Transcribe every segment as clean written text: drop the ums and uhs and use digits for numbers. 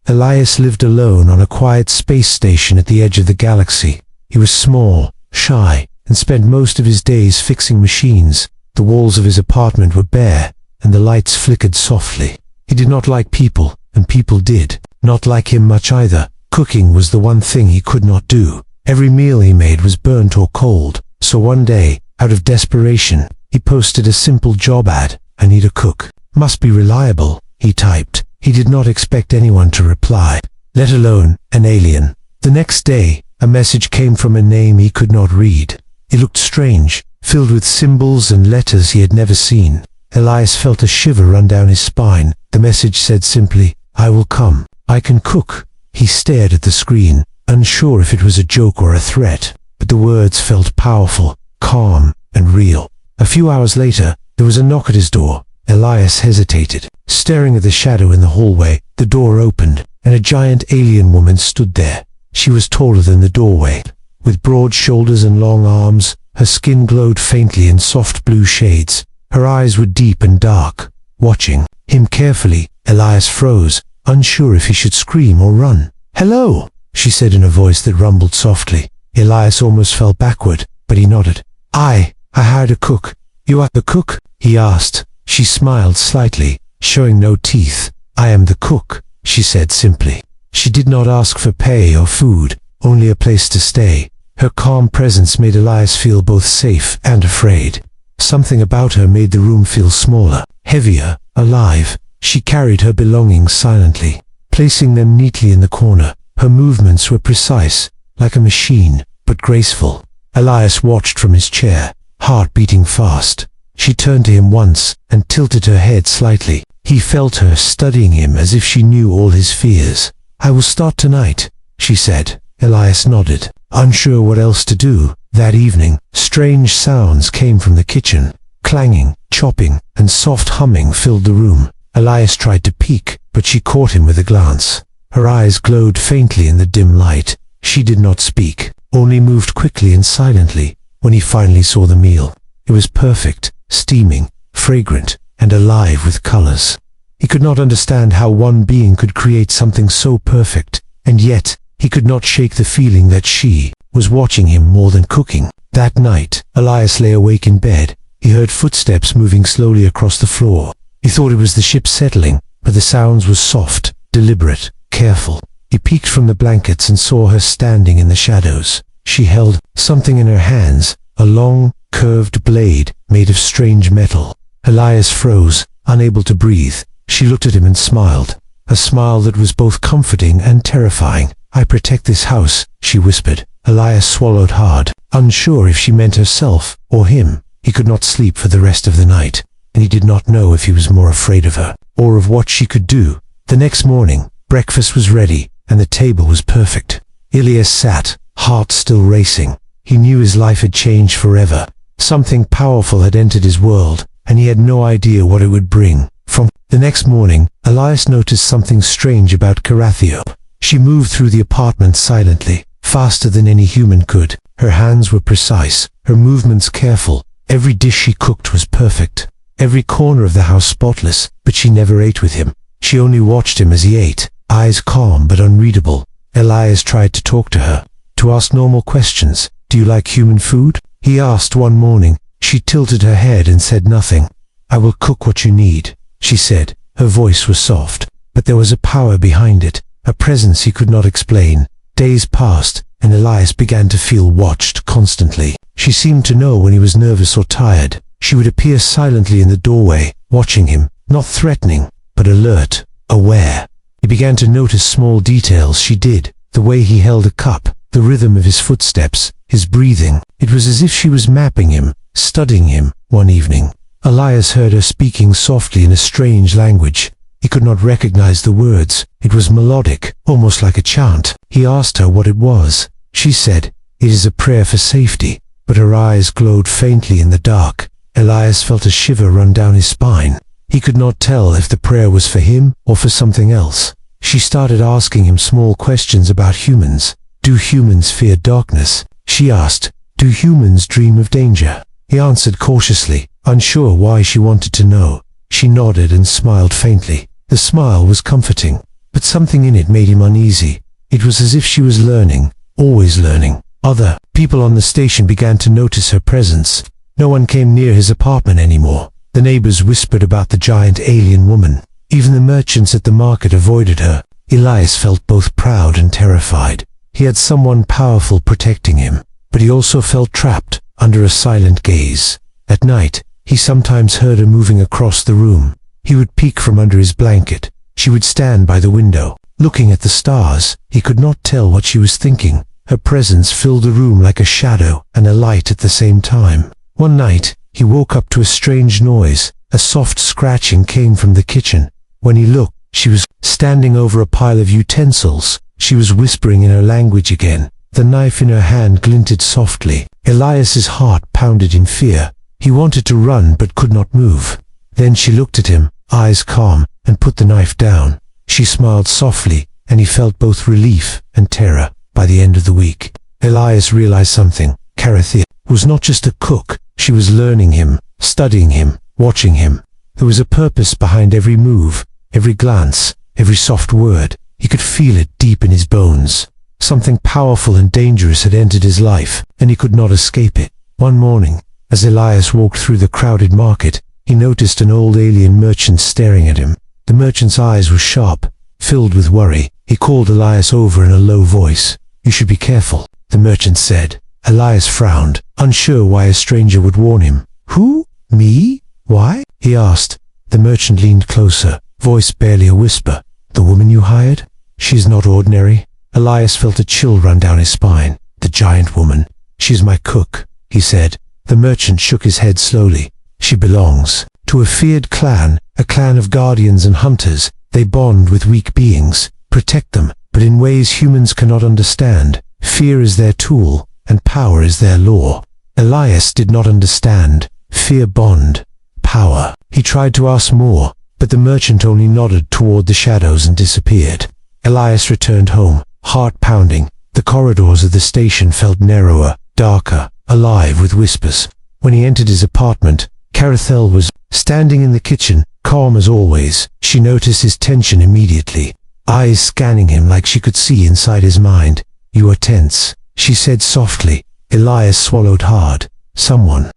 Elias lived alone on a quiet space station at the edge of the galaxy. He was small, shy, and spent most of his days fixing machines. The walls of his apartment were bare, and the lights flickered softly. He did not like people, and people did not like him much either. Cooking was the one thing he could not do. Every meal he made was burnt or cold, so one day, out of desperation, he posted a simple job ad. "I need a cook. Must be reliable," he typed. He did not expect anyone to reply, let alone an alien. The next day, a message came from a name he could not read. It looked strange, filled with symbols and letters he had never seen. Elias felt a shiver run down his spine. The message said simply, "I will come. I can cook." He stared at the screen, unsure if it was a joke or a threat, but the words felt powerful, calm, and real. A few hours later, there was a knock at his door. Elias hesitated. Staring at the shadow in the hallway, the door opened, and a giant alien woman stood there. She was taller than the doorway. With broad shoulders and long arms, her skin glowed faintly in soft blue shades. Her eyes were deep and dark. Watching him carefully, Elias froze, unsure if he should scream or run. "Hello," she said in a voice that rumbled softly. Elias almost fell backward, but he nodded. I hired a cook." "You are the cook?" he asked. She smiled slightly, showing no teeth. "I am the cook," she said simply. She did not ask for pay or food, only a place to stay. Her calm presence made Elias feel both safe and afraid. Something about her made the room feel smaller, heavier, alive. She carried her belongings silently, placing them neatly in the corner. Her movements were precise, like a machine, but graceful. Elias watched from his chair, heart beating fast. She turned to him once and tilted her head slightly. He felt her studying him as if she knew all his fears. "I will start tonight," she said. Elias nodded, unsure what else to do. That evening, strange sounds came from the kitchen. Clanging, chopping, and soft humming filled the room. Elias tried to peek, but she caught him with a glance. Her eyes glowed faintly in the dim light. She did not speak, only moved quickly and silently. When he finally saw the meal, it was perfect, steaming, fragrant, and alive with colors. He could not understand how one being could create something so perfect, and yet he could not shake the feeling that she was watching him more than cooking. That night, Elias lay awake in bed. He heard footsteps moving slowly across the floor. He thought it was the ship settling, but the sounds were soft, deliberate, careful. He peeked from the blankets and saw her standing in the shadows. She held something in her hands, a long, curved blade made of strange metal. Elias froze, unable to breathe. She looked at him and smiled, a smile that was both comforting and terrifying. "I protect this house," she whispered. Elias swallowed hard, unsure if she meant herself or him. He could not sleep for the rest of the night, and he did not know if he was more afraid of her or of what she could do. The next morning, breakfast was ready, and the table was perfect. Elias sat, heart still racing. He knew his life had changed forever. Something powerful had entered his world, and he had no idea what it would bring. From the next morning, Elias noticed something strange about Carathio. She moved through the apartment silently, faster than any human could. Her hands were precise, her movements careful. Every dish she cooked was perfect, every corner of the house spotless, but she never ate with him. She only watched him as he ate, eyes calm but unreadable. Elias tried to talk to her, to ask normal questions. "Do you like human food?" he asked one morning. She tilted her head and said nothing. "I will cook what you need," she said. Her voice was soft, but there was a power behind it, a presence he could not explain. Days passed, and Elias began to feel watched constantly. She seemed to know when he was nervous or tired. She would appear silently in the doorway, watching him, not threatening, but alert, aware. He began to notice small details she did, the way he held a cup, the rhythm of his footsteps, his breathing. It was as if she was mapping him, studying him. One evening, Elias heard her speaking softly in a strange language. He could not recognize the words. It was melodic, almost like a chant. He asked her what it was. She said, "It is a prayer for safety," but her eyes glowed faintly in the dark. Elias felt a shiver run down his spine. He could not tell if the prayer was for him or for something else. She started asking him small questions about humans. "Do humans fear darkness?" she asked. "Do humans dream of danger?" He answered cautiously, unsure why she wanted to know. She nodded and smiled faintly. The smile was comforting. but something in it made him uneasy. It was as if she was learning, always learning. Other people on the station began to notice her presence. No one came near his apartment anymore. The neighbors whispered about the giant alien woman. Even the merchants at the market avoided her. Elias felt both proud and terrified. He had someone powerful protecting him, but he also felt trapped under a silent gaze. At night, he sometimes heard her moving across the room. He would peek from under his blanket. She would stand by the window, looking at the stars. He could not tell what she was thinking. Her presence filled the room like a shadow and a light at the same time. One night, he woke up to a strange noise. A soft scratching came from the kitchen. When he looked, she was standing over a pile of utensils. She was whispering in her language again. The knife in her hand glinted softly. Elias's heart pounded in fear. He wanted to run but could not move. Then she looked at him, eyes calm, and put the knife down. She smiled softly, and he felt both relief and terror. By the end of the week, Elias realized something. Carathea was not just a cook. She was learning him, studying him, watching him. There was a purpose behind every move, every glance, every soft word. He could feel it deep in his bones. Something powerful and dangerous had entered his life, and he could not escape it. One morning, as Elias walked through the crowded market, he noticed an old alien merchant staring at him. The merchant's eyes were sharp, filled with worry. He called Elias over in a low voice. "You should be careful," the merchant said. Elias frowned, unsure why a stranger would warn him. "Who? Me? Why?" he asked. The merchant leaned closer, voice barely a whisper. "The woman you hired? She's not ordinary." Elias felt a chill run down his spine. "The giant woman. She's my cook," he said. The merchant shook his head slowly. "She belongs to a feared clan, a clan of guardians and hunters. They bond with weak beings, protect them, but in ways humans cannot understand. Fear is their tool, and power is their law." Elias did not understand. Fear bond, power. He tried to ask more, but the merchant only nodded toward the shadows and disappeared. Elias returned home, heart pounding. The corridors of the station felt narrower, darker, alive with whispers. When he entered his apartment, Carathea was standing in the kitchen, calm as always. She noticed his tension immediately, eyes scanning him like she could see inside his mind. "You are tense," she said softly. Elias swallowed hard. Someone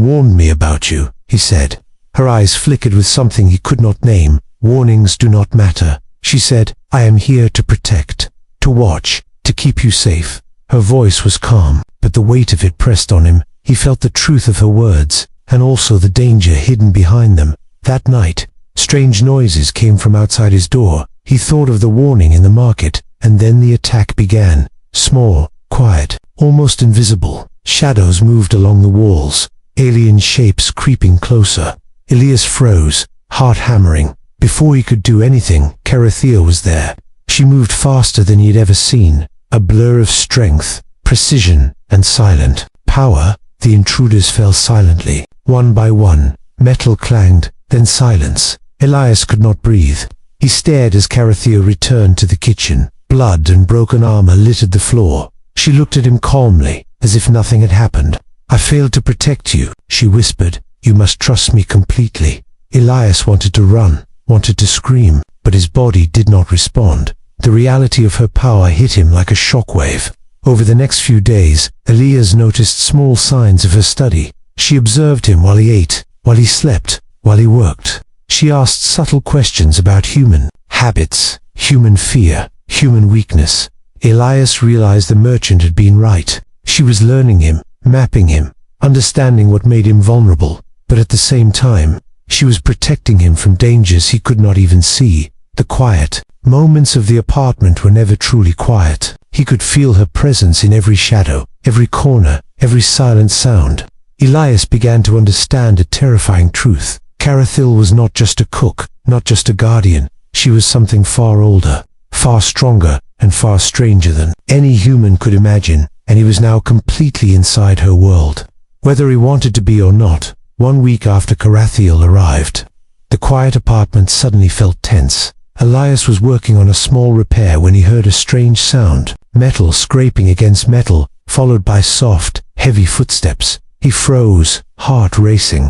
warned me about you," he said. Her eyes flickered with something he could not name. "Warnings do not matter," she said. "I am here to protect, to watch, to keep you safe." Her voice was calm, but the weight of it pressed on him. He felt the truth of her words, and also the danger hidden behind them. That night, strange noises came from outside his door. He thought of the warning in the market, and then the attack began. Small, quiet, almost invisible. Shadows moved along the walls, alien shapes creeping closer. Elias froze, heart hammering. Before he could do anything, Carathea was there. She moved faster than he had ever seen, a blur of strength, precision, and silent power. The intruders fell silently, one by one. Metal clanged, then silence. Elias could not breathe. He stared as Carathea returned to the kitchen. Blood and broken armor littered the floor. She looked at him calmly, as if nothing had happened. "I failed to protect you," she whispered. "You must trust me completely." Elias wanted to run, wanted to scream, but his body did not respond. The reality of her power hit him like a shockwave. Over the next few days, Elias noticed small signs of her study. She observed him while he ate, while he slept, while he worked. She asked subtle questions about human habits, human fear, human weakness. Elias realized the merchant had been right. She was learning him, mapping him, understanding what made him vulnerable. But at the same time, she was protecting him from dangers he could not even see. The quiet moments of the apartment were never truly quiet. He could feel her presence in every shadow, every corner, every silent sound. Elias began to understand a terrifying truth. Carathea was not just a cook, not just a guardian. She was something far older, far stronger, and far stranger than any human could imagine, and he was now completely inside her world. Whether he wanted to be or not, 1 week after Carathea arrived, the quiet apartment suddenly felt tense. Elias was working on a small repair when he heard a strange sound, metal scraping against metal, followed by soft, heavy footsteps. He froze, heart racing.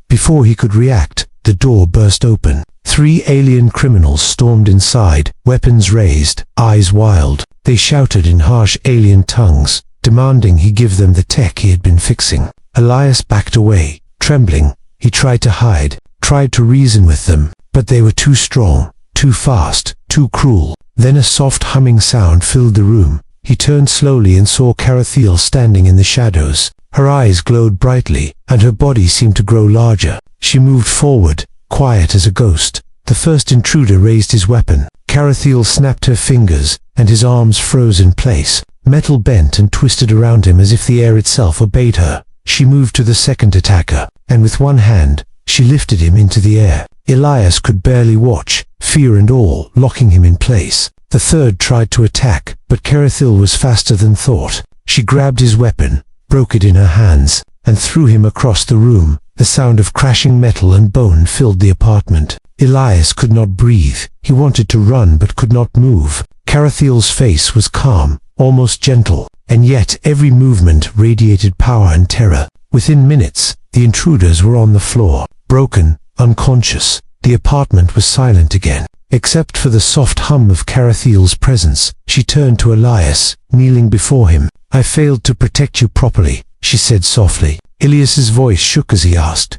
Before he could react, the door burst open. 3 alien criminals stormed inside, weapons raised, eyes wild. They shouted in harsh alien tongues, demanding he give them the tech he had been fixing. Elias backed away, trembling. He tried to hide, tried to reason with them, but they were too strong, too fast, too cruel. Then a soft humming sound filled the room. He turned slowly and saw Carathiel standing in the shadows. Her eyes glowed brightly, and her body seemed to grow larger. She moved forward, quiet as a ghost. The first intruder raised his weapon. Carathiel snapped her fingers, and his arms froze in place. Metal bent and twisted around him as if the air itself obeyed her. She moved to the second attacker, and with one hand, she lifted him into the air. Elias could barely watch, fear and awe locking him in place. The third tried to attack, but Carathiel was faster than thought. She grabbed his weapon, broke it in her hands, and threw him across the room. The sound of crashing metal and bone filled the apartment. Elias could not breathe. He wanted to run but could not move. Carathiel's face was calm, almost gentle, and yet every movement radiated power and terror. Within minutes, the intruders were on the floor, broken, unconscious. The apartment was silent again, except for the soft hum of Carathiel's presence. She turned to Elias, kneeling before him. "I failed to protect you properly," she said softly. Elias's voice shook as he asked,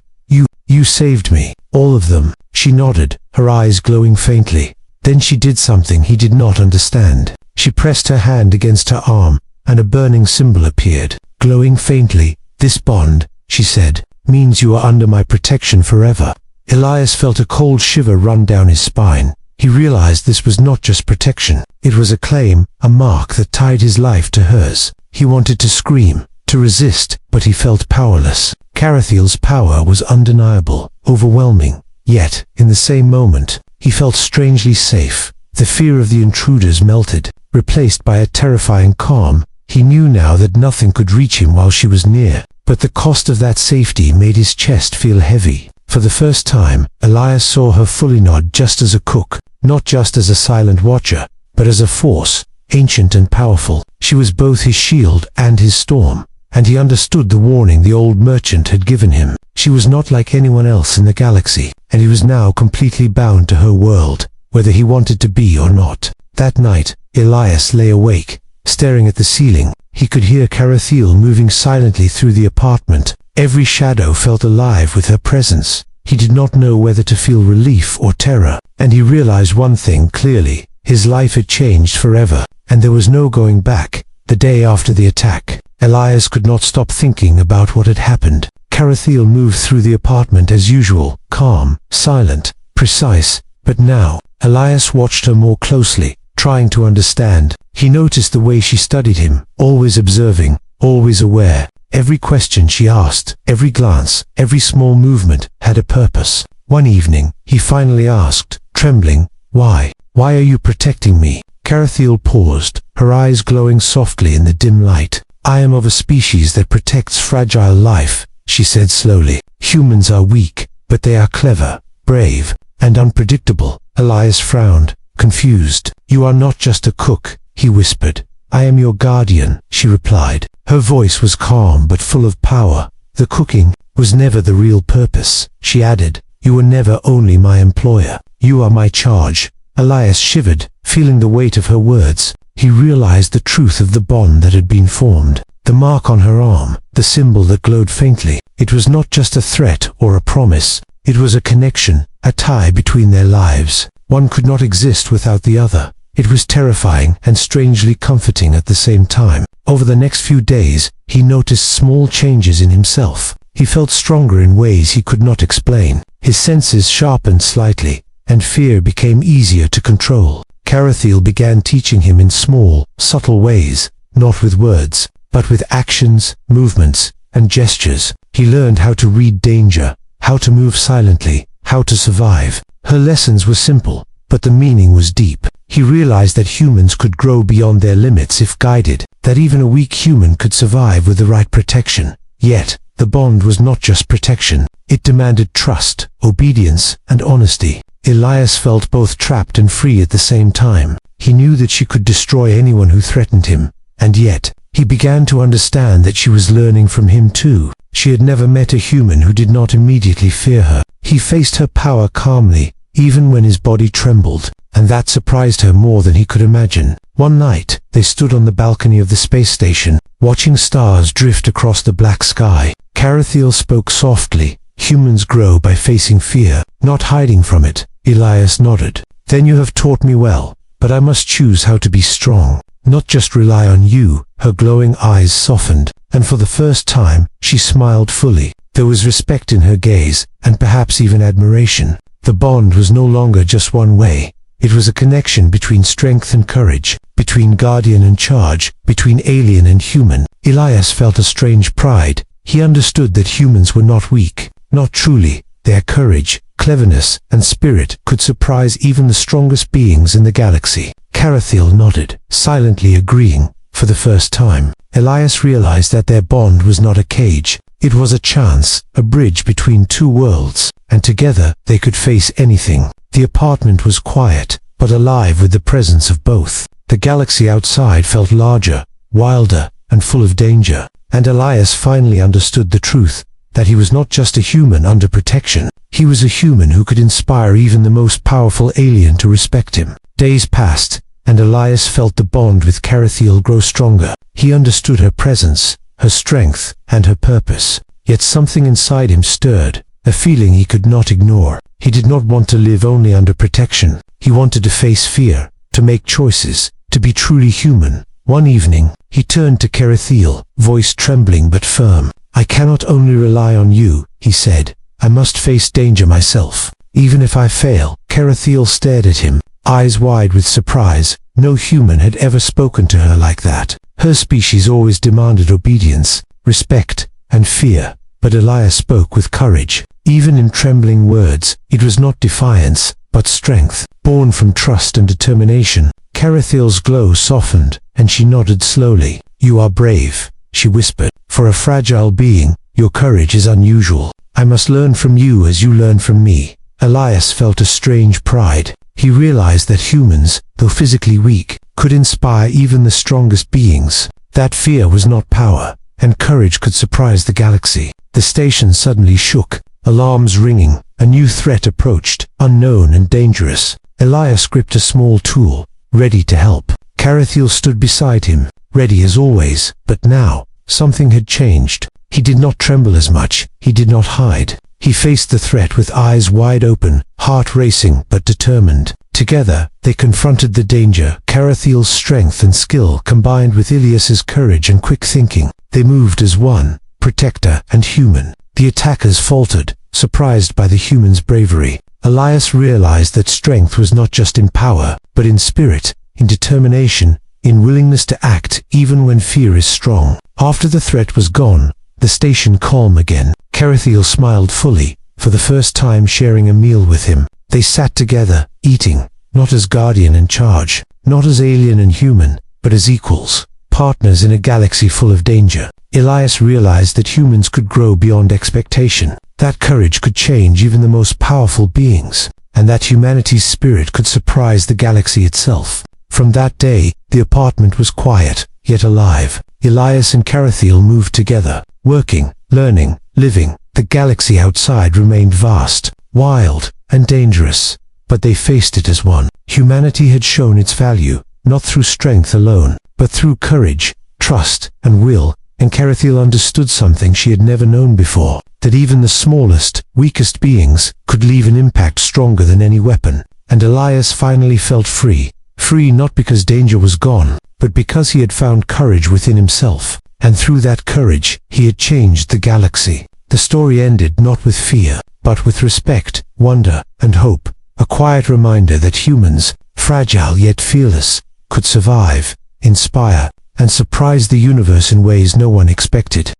You saved me." "All of them." She nodded, her eyes glowing faintly. Then she did something he did not understand. She pressed her hand against her arm, and a burning symbol appeared, glowing faintly. "This bond," she said, "means you are under my protection forever." Elias felt a cold shiver run down his spine. He realized this was not just protection. It was a claim, a mark that tied his life to hers. He wanted to scream, to resist, but he felt powerless. Carathiel's power was undeniable, overwhelming. Yet, in the same moment, he felt strangely safe. The fear of the intruders melted, replaced by a terrifying calm. He knew now that nothing could reach him while she was near. But the cost of that safety made his chest feel heavy. For the first time, Elias saw her fully, not just as a cook, not just as a silent watcher, but as a force, ancient and powerful. She was both his shield and his storm, and he understood the warning the old merchant had given him. She was not like anyone else in the galaxy, and he was now completely bound to her world, whether he wanted to be or not. That night, Elias lay awake, staring at the ceiling. He could hear Carathiel moving silently through the apartment. Every shadow felt alive with her presence. He did not know whether to feel relief or terror, and he realized one thing clearly. His life had changed forever, and there was no going back. The day after the attack, Elias could not stop thinking about what had happened. Carathiel moved through the apartment as usual, calm, silent, precise, but now, Elias watched her more closely, trying to understand. He noticed the way she studied him, always observing, always aware. Every question she asked, every glance, every small movement had a purpose. One evening, he finally asked, trembling, "Why? Why are you protecting me?" Carathiel paused, her eyes glowing softly in the dim light. "I am of a species that protects fragile life," she said slowly. "Humans are weak, but they are clever, brave, and unpredictable." Elias frowned, confused. "You are not just a cook," he whispered. "I am your guardian," she replied. Her voice was calm but full of power. "The cooking was never the real purpose," she added. "You were never only my employer. You are my charge." Elias shivered, feeling the weight of her words. He realized the truth of the bond that had been formed. The mark on her arm, the symbol that glowed faintly. It was not just a threat or a promise. It was a connection, a tie between their lives. One could not exist without the other. It was terrifying and strangely comforting at the same time. Over the next few days, he noticed small changes in himself. He felt stronger in ways he could not explain. His senses sharpened slightly, and fear became easier to control. Carathiel began teaching him in small, subtle ways, not with words, but with actions, movements, and gestures. He learned how to read danger, how to move silently, how to survive. Her lessons were simple, but the meaning was deep. He realized that humans could grow beyond their limits if guided, that even a weak human could survive with the right protection. Yet, the bond was not just protection. It demanded trust, obedience, and honesty. Elias felt both trapped and free at the same time. He knew that she could destroy anyone who threatened him, and yet, he began to understand that she was learning from him too. She had never met a human who did not immediately fear her. He faced her power calmly, even when his body trembled, and that surprised her more than he could imagine. One night, they stood on the balcony of the space station, watching stars drift across the black sky. Carathiel spoke softly. Humans grow by facing fear, not hiding from it. Elias nodded. Then you have taught me well, but I must choose how to be strong, not just rely on you. Her glowing eyes softened, and for the first time, she smiled fully. There was respect in her gaze, and perhaps even admiration. The bond was no longer just one way. It was a connection between strength and courage, between guardian and charge, between alien and human. Elias felt a strange pride. He understood that humans were not weak, not truly. Their courage, cleverness, and spirit could surprise even the strongest beings in the galaxy. Carathiel nodded, silently agreeing. For the first time, Elias realized that their bond was not a cage. It was a chance, a bridge between two worlds, and together they could face anything. The apartment was quiet, but alive with the presence of both. The galaxy outside felt larger, wilder, and full of danger, and Elias finally understood the truth, that he was not just a human under protection. He was a human who could inspire even the most powerful alien to respect him. Days passed, and Elias felt the bond with Carathiel grow stronger. He understood her presence, her strength, and her purpose. Yet something inside him stirred, a feeling he could not ignore. He did not want to live only under protection. He wanted to face fear, to make choices, to be truly human. One evening, he turned to Carathiel, voice trembling but firm. I cannot only rely on you, he said. I must face danger myself. Even if I fail. Carathiel stared at him, eyes wide with surprise. No human had ever spoken to her like that. Her species always demanded obedience, respect, and fear. But Elias spoke with courage. Even in trembling words, it was not defiance, but strength, born from trust and determination. Carathiel's glow softened, and she nodded slowly. You are brave, she whispered. For a fragile being, your courage is unusual. I must learn from you as you learn from me. Elias felt a strange pride. He realized that humans, though physically weak, could inspire even the strongest beings. That fear was not power, and courage could surprise the galaxy. The station suddenly shook, alarms ringing. A new threat approached, unknown and dangerous. Elias gripped a small tool, ready to help. Carathiel stood beside him, ready as always, but now, something had changed. He did not tremble as much, he did not hide. He faced the threat with eyes wide open, heart racing but determined. Together, they confronted the danger. Carathiel's strength and skill combined with Elias's courage and quick thinking. They moved as one, protector and human. The attackers faltered, surprised by the humans' bravery. Elias realized that strength was not just in power, but in spirit, in determination, in willingness to act even when fear is strong. After the threat was gone, the station calm again. Carathiel smiled fully, for the first time sharing a meal with him. They sat together, eating, not as guardian in charge, not as alien and human, but as equals, partners in a galaxy full of danger. Elias realized that humans could grow beyond expectation, that courage could change even the most powerful beings, and that humanity's spirit could surprise the galaxy itself. From that day, the apartment was quiet, yet alive. Elias and Carathiel moved together, working, learning, living. The galaxy outside remained vast, wild, and dangerous, but they faced it as one. Humanity had shown its value, not through strength alone, but through courage, trust, and will, and Carathiel understood something she had never known before, that even the smallest, weakest beings could leave an impact stronger than any weapon. And Elias finally felt free. Free not because danger was gone, but because he had found courage within himself. And through that courage, he had changed the galaxy. The story ended not with fear, but with respect, wonder, and hope. A quiet reminder that humans, fragile yet fearless, could survive, inspire, and surprise the universe in ways no one expected.